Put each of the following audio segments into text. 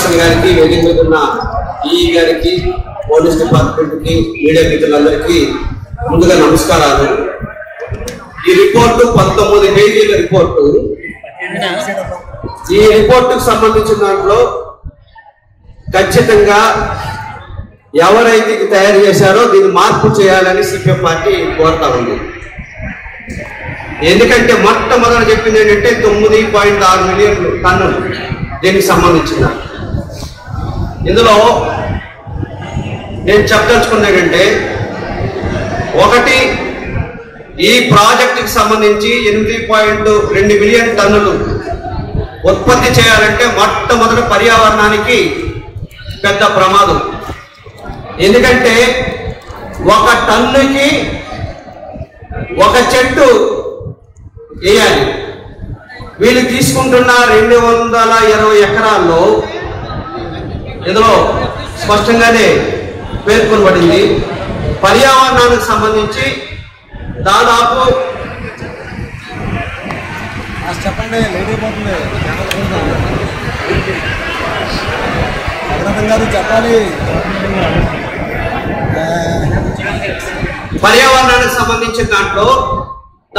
Chairperson గారికి, వేదిక మీద ఉన్న ఈఈ గారికి, పోలీస్ డిపార్ట్మెంట్ కి, మీడియా మిత్రులందరికీ ముందుగా నమస్కారాలు. ఈ రిపోర్టు 19 పేజీల రిపోర్టు. ఈ రిపోర్టుకు సంబంధించిన దాంట్లో ఖచ్చితంగా ఎవరైతే తయారు చేశారో దీన్ని మార్పు చేయాలని సిపిఎం పార్టీ కోరుతా ఉంది. ఎందుకంటే మొట్టమొదట చెప్పింది ఏంటంటే 9.6 మిలియన్ టన్నులు దీనికి సంబంధించిన. ఇందులో నేను చెప్పదలుచుకున్నది ఏంటంటే, ఒకటి, ఈ ప్రాజెక్టుకి సంబంధించి 8.2 మిలియన్ టన్నులు ఉత్పత్తి చేయాలంటే మొట్టమొదటి పర్యావరణానికి పెద్ద ప్రమాదం. ఎందుకంటే ఒక టన్నుకి ఒక చెట్టు వేయాలి. వీళ్ళు తీసుకుంటున్న 220 ఎకరాల్లో ఇందులో స్పష్టంగానే పేర్కొనబడింది పర్యావరణానికి సంబంధించి దాదాపు చెప్పండి చెప్పాలి. పర్యావరణానికి సంబంధించిన దాంట్లో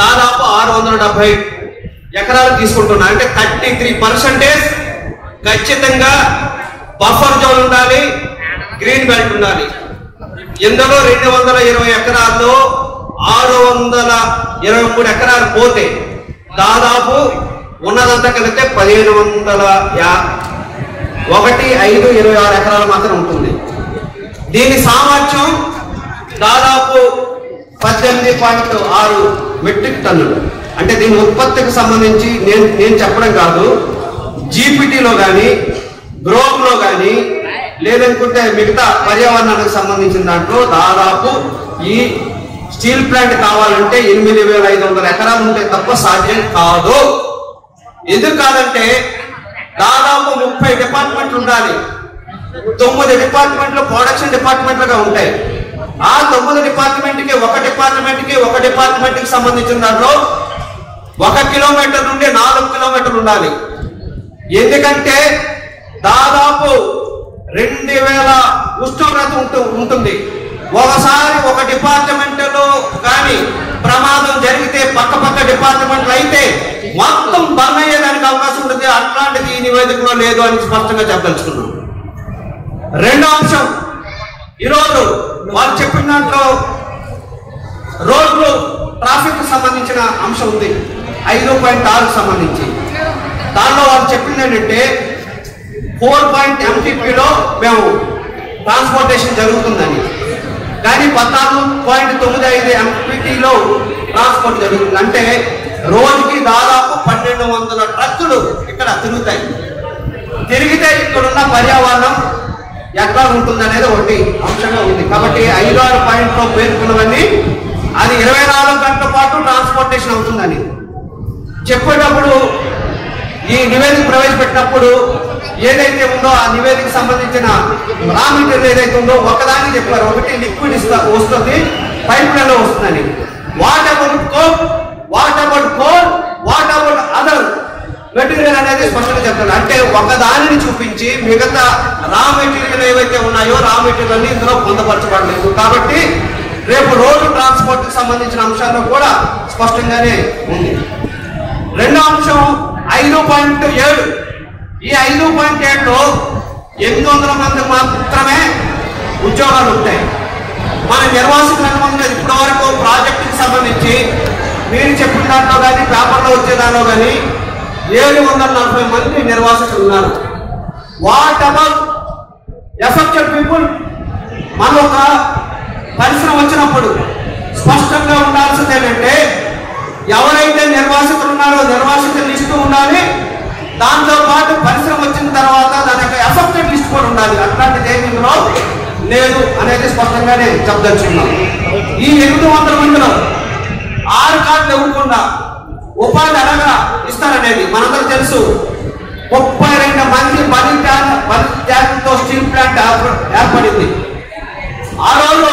దాదాపు 670 ఎకరాలు తీసుకుంటున్నారు. అంటే 33% ఖచ్చితంగా బఫర్ జోన్ ఉండాలి, గ్రీన్ బెల్ట్ ఉండాలి. ఇందులో 220 ఎకరాల్లో 623 ఎకరాలు పోతే దాదాపు ఉన్నదంతా కలిగితే 1526 ఎకరాలు మాత్రం ఉంటుంది. దీని సామర్థ్యం దాదాపు 18.6 మెట్రిక్ టన్నులు. అంటే దీని ఉత్పత్తికి సంబంధించి నేను చెప్పడం కాదు, జీపీటీలో కానీ గ్రోవ్లో కానీ లేదనుకుంటే మిగతా పర్యావరణానికి సంబంధించిన దాంట్లో దాదాపు ఈ స్టీల్ ప్లాంట్ కావాలంటే 8500 ఎకరాలు ఉంటే తప్ప సాధ్యం కాదు. ఎందుకు కాదంటే దాదాపు 30 డిపార్ట్మెంట్లు ఉండాలి. 9 డిపార్ట్మెంట్లు ప్రొడక్షన్ డిపార్ట్మెంట్లుగా ఉంటాయి. ఆ 9 డిపార్ట్మెంట్కి ఒక డిపార్ట్మెంట్కి సంబంధించిన దాంట్లో 1 కిలోమీటర్ నుండి 4 కిలోమీటర్లు ఉండాలి. ఎందుకంటే దాదాపు 2000 ఉష్ణోగ్రత ఉంటుంది. ఒకసారి ఒక డిపార్ట్మెంట్లో కానీ ప్రమాదం జరిగితే పక్క డిపార్ట్మెంట్లు అయితే మొత్తం బర్న్ అయ్యేదానికి అవకాశం ఉంటుంది. అట్లాంటిది ఈ నివేదికలో లేదు అని స్పష్టంగా చెప్పదలుచుకున్నాం. రెండో అంశం, ఈరోజు వాళ్ళు చెప్పిన దాంట్లో రోడ్లు ట్రాఫిక్ సంబంధించిన అంశం ఉంది 5.6 సంబంధించి. దానిలో వాళ్ళు చెప్పింది ఏంటంటే 4 MTPలో మేము ట్రాన్స్పోర్టేషన్ జరుగుతుందని, కానీ 14.95 MPTలో ట్రాన్స్పోర్ట్ జరుగుతుంది. అంటే రోజుకి దాదాపు 1200 ట్రక్కులు ఇక్కడ తిరుగుతాయి. తిరిగితే ఇక్కడున్న పర్యావరణం ఎట్లా ఉంటుంది అనేది ఒకటి అంశంగా ఉంది. కాబట్టి 5-6 పాయింట్లో పేర్కొన్నవన్నీ అది 24 గంటల పాటు ట్రాన్స్పోర్టేషన్ అవుతుందని చెప్పేటప్పుడు ఈ నివేదిక ప్రవేశపెట్టినప్పుడు ఏదైతే ఉందో ఆ నివేదికకు సంబంధించిన రా మెటీరియల్ ఏదైతే ఉందో ఒకదాన్ని చెప్పారు. ఒకటి లిక్విడ్ వస్తుంది, పైప్ లైన్లో వస్తుందని. What about coal, what about other material అనేది స్పష్టంగా చెప్తారు. అంటే ఒకదానిని చూపించి మిగతా రా మెటీరియల్ ఏవైతే ఉన్నాయో రా మెటీరియల్ అన్ని ఇందులో పొందపరచబడలేదు. కాబట్టి రేపు రోడ్డు ట్రాన్స్పోర్ట్ కి సంబంధించిన అంశాల్లో కూడా స్పష్టంగానే ఉంది. రెండో అంశం 5.7. ఈ 5.7లో 800 మంది మాత్రమే ఉద్యోగాలు ఉంటాయి. మన నిర్వాసితులు ఎంతమంది ఇప్పటి వరకు ప్రాజెక్టుకి సంబంధించి మీరు చెప్పిన దాంట్లో కానీ పేపర్లో వచ్చే దాంట్లో కానీ 740 మంది నిర్వాసితులు ఉన్నారు. What about affected people? మన ఒక పరిశ్రమ వచ్చినప్పుడు స్పష్టంగా ఉండాల్సింది ఏంటంటే ఎవరైతే నిర్వాసితులు ఉన్నారో నిర్వాసితుల లిస్టు ఉండాలి, దాంతో పాటు పరిశ్రమ వచ్చిన తర్వాత దాని యొక్క ఎఫెక్టెడ్ లిస్ట్ కూడా ఉండాలి. అట్లాంటిది ఏమి ఇందులో లేదు అనేది స్పష్టంగానే చెప్పదలుచుకున్నాం. ఈ 800 మందిలో 6 కార్డులు ఇవ్వకుండా ఉపాధి అనగా ఇస్తారనేది మనందరూ తెలుసు. 32 మంది బలిత్యాగంతో స్టీల్ ప్లాంట్ ఏర్పడింది. ఆ రోజు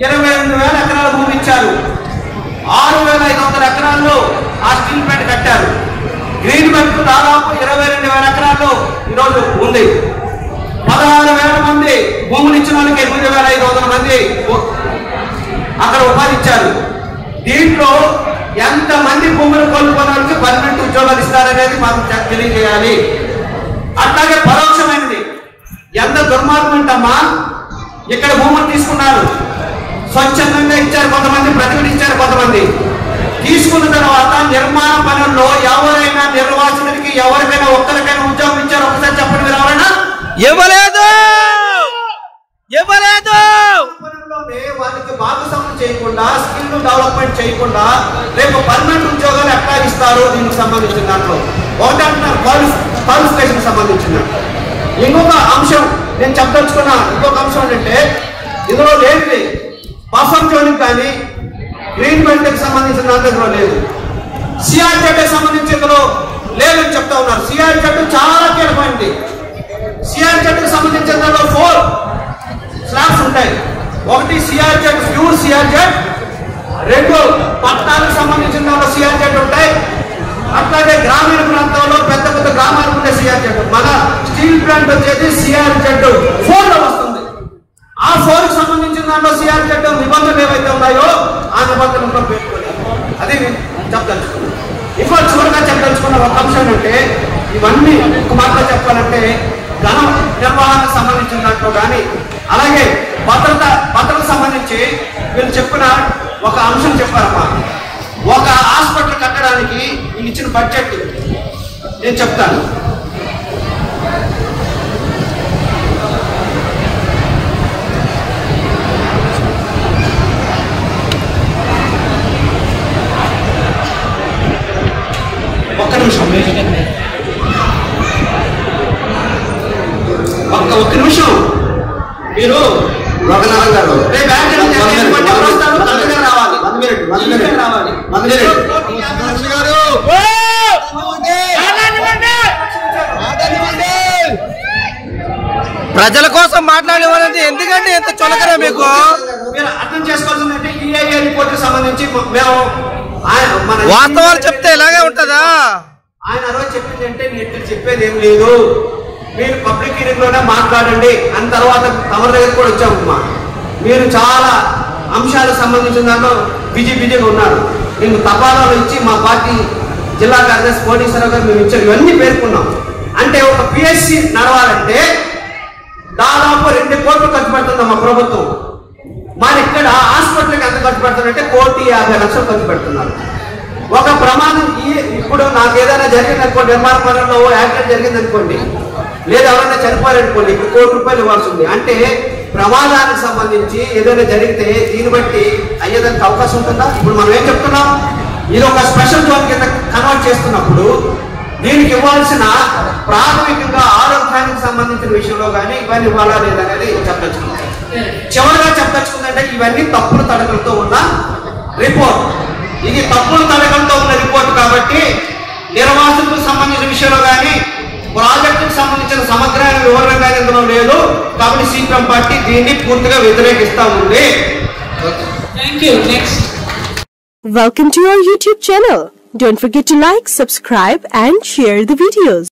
22,000 ఎకరాల భూమి ఇచ్చారు. 6,500 ఎకరాల్లో ఆ స్టీల్ ప్లాంట్ కట్టారు. గ్రీన్ బెల్ట్ దాదాపు 22,000 ఎకరాల్లో ఈరోజు ఉంది. 16,000 మంది భూములు ఇచ్చిన వాళ్ళకి 8,500 మంది అక్కడ ఉపాధి ఇచ్చారు. దీంట్లో ఎంతమంది భూములు కోల్పోయిన వాళ్ళకి పర్మనెంట్ ఉద్యోగాలు ఇస్తారనేది మాకు తెలియజేయాలి. అట్లాగే పరోక్షమైనది ఎంత దుర్మార్గం అంటమ్మా, ఇక్కడ భూములు తీసుకున్నారు, స్వచ్ఛందంగా ఇచ్చారు కొంతమంది, ప్రతినిధించారు కొంతమంది. తీసుకున్న తర్వాత నిర్మాణ పనుల్లో ఎవరైనా నిర్వాసితుడికి ఎవరికైనా ఒక్కరికైనా ఉద్యోగం ఇచ్చారు? ఒకసారి చెప్పండి మీరు ఎవరైనా. ఇవ్వలేదు. వాళ్ళకి భాగస్వామ్యం చేయకుండా, స్కిల్ డెవలప్మెంట్ చేయకుండా రేపు పర్మనెంట్ ఉద్యోగాలు ఎట్లా ఇస్తారు? దీనికి సంబంధించిన దాంట్లో ఒకటి అంటున్నారు క్వాలిఫికేషన్ సంబంధించిన. ఇంకొక అంశం నేను చెప్పదలుచుకున్న ఇంకొక అంశం ఏంటంటే, ఇందులో లేదు బఫర్ జోన్కి కానీ గ్రీన్ బెల్ట్కి సంబంధించిన దాంట్లో లేదు, సిఆర్జెడ్ సంబంధించి ఇందులో లేదని చెప్తా ఉన్నారు. సిఆర్జెడ్ చాలా కీలకమైంది. సిఆర్జెడ్కి సంబంధించిన దాంట్లో 4 స్లాబ్స్ ఉంటాయి. ఒకటి సిఆర్జెడ్ ప్యూర్ సిఆర్జెడ్, 2 పట్టణాలకు సంబంధించిన దాంట్లో సిఆర్జెడ్ ఉంటాయి. అట్లాగే గ్రామీణ ప్రాంతాల్లో పెద్ద పెద్ద గ్రామాలకు ఉండే సిఆర్జెడ్. మన స్టీల్ ప్లాంట్ వచ్చేది సిఆర్జెడ్ 4లో వస్తుంది. ఆ 4కి సంబంధించిన దాంట్లో సిఆర్జెడ్ నిబంధనలు ఏవైతే ఉన్నాయో ఆ నిబంధనలతో పెట్టుకోలేదు. అది చెప్పదలుచుకున్నాను. ఇంకో చివరిగా చెప్పదలుచుకున్న ఒక అంశం అంటే, ఇవన్నీ ఒక మాటలో చెప్పాలంటే ఘన నిర్వహణకు సంబంధించిన దాంట్లో కానీ, అలాగే భద్రతకు సంబంధించి వీళ్ళు చెప్పిన ఒక అంశం చెప్పారమ్మా. ఒక హాస్పిటల్ కట్టడానికి వీళ్ళు ఇచ్చిన బడ్జెట్ నేను చెప్తాను. ఒక్క నిమిషం మీరు రఘునాథ్ గారు ప్రజల కోసం మాట్లాడేవాళ్ళంటే ఎందుకంటే ఎంత చొలకరా మీకు? మీరు అర్థం చేసుకోవాల్సిందంటే ఈఐఏ రిపోర్ట్ కి సంబంధించి మేము వాస్తవాలు చెప్తే ఇలాగే ఉంటుందా? ఆయన రోజు చెప్పింది అంటే నేను చెప్పేది ఏం లేదు, మీరు పబ్లిక్ హీరింగ్ లోనే మాట్లాడండి అని. తర్వాత తమ దగ్గర కూడా వచ్చామమ్మా. మీరు చాలా అంశాలకు సంబంధించిన దాంట్లో బిజీగా ఉన్నారు. మేము తపాలాలు ఇచ్చి మా పార్టీ జిల్లా కార్యదర్శి కోటేశ్వరరావు గారు మేము ఇచ్చారు. ఇవన్నీ పేర్కొన్నాం. అంటే ఒక పిఎస్సి నడవాలంటే దాదాపు 2 కోట్లు ఖర్చు పెడుతుందమ్మా ప్రభుత్వం. మరి ఇక్కడ హాస్పిటల్కి ఎంత ఖర్చు పెడుతుందంటే 1,50,00,000 ఖర్చు పెడుతున్నారు. ఒక ప్రమాదం ఇప్పుడు నాకు ఏదైనా జరిగింది అనుకోండి, నిర్మాణ పనుల్లో యాక్సిడెంట్ జరిగింది అనుకోండి, లేదా ఎవరైనా చనిపోయారనుకోండి, ఇప్పుడు 1 కోటి రూపాయలు ఇవ్వాల్సి ఉంది. అంటే ప్రమాదానికి సంబంధించి ఏదైనా జరిగితే దీన్ని బట్టి అయ్యేదానికి అవకాశం ఉంటుందా? ఇప్పుడు మనం ఏం చెప్తున్నాం, ఇది ఒక స్పెషల్ జోన్ కింద కన్వర్ట్ చేస్తున్నప్పుడు దీనికి ఇవ్వాల్సిన ప్రాథమికంగా ఆరోగ్యానికి సంబంధించిన విషయంలో కానీ ఇవన్నీ ఇవ్వాలా లేదనేది చెప్పదలుచుకుంది. చివరిగా చెప్పదలుచుకుందంటే ఇవన్నీ తప్పుల తడకలతో ఉన్న రిపోర్ట్. ఇది తప్పుల తడకలతో ఉన్న రిపోర్ట్ కాబట్టి నిర్వాసితులకు సంబంధించిన విషయంలో కానీ ప్రాజెక్టుకు సంబంధించిన సమగ్రమైన వివరణ కానీ ఇందులో లేదు. కాబట్టి సిపిఎం పార్టీ దీన్ని పూర్తిగా వ్యతిరేకిస్తా ఉంది. Welcome to our YouTube channel. Don't forget to like, subscribe and share the videos.